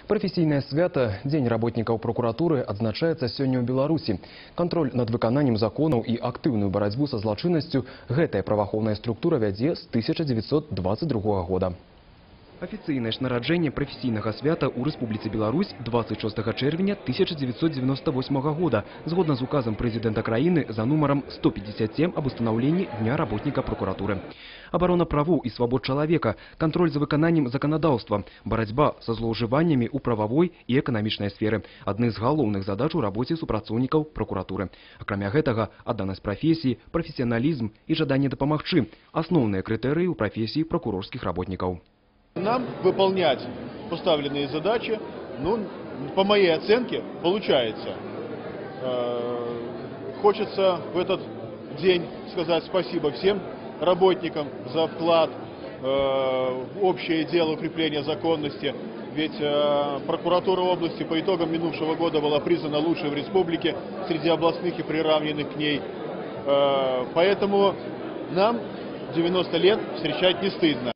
Прафесійнае свята Дзень работнікаў прокуратуры адзначаецца сёння ў Беларусі. Кантроль над выкананнем законаў і актыўную барацьбу са злачыннасцю гэтая праваахоўная структура вядзе з 1922 года. Афіцыйнае ж нараджэнне прафесійнага свята ў Рэспубліцы Беларусь 26 чэрвеня 1998 года, згодна з указам прэзідэнта краіны за нумарам 157 аб устанаўленні Дня работніка прокуратуры. Абарона правоў і свабод чалавека, кантроль за выкананнем заканадаўства, барацьба са злоўжываннямі ў прававой і эканамічнай сферы – адны з галоўных задач у рабоце супрацоўнікаў прокуратуры. Акрамя гэтага, адданасць прафесіі, прафесіяналізм і жаданне дапамагчы – асноўныя крытэрыі ў прафесіі прокурорскіх работнікаў. Нам выполнять поставленные задачи, по моей оценке, получается. Хочется в этот день сказать спасибо всем работникам за вклад в общее дело укрепления законности. Ведь прокуратура области по итогам минувшего года была признана лучшей в республике среди областных и приравненных к ней. Поэтому нам 90 лет встречать не стыдно.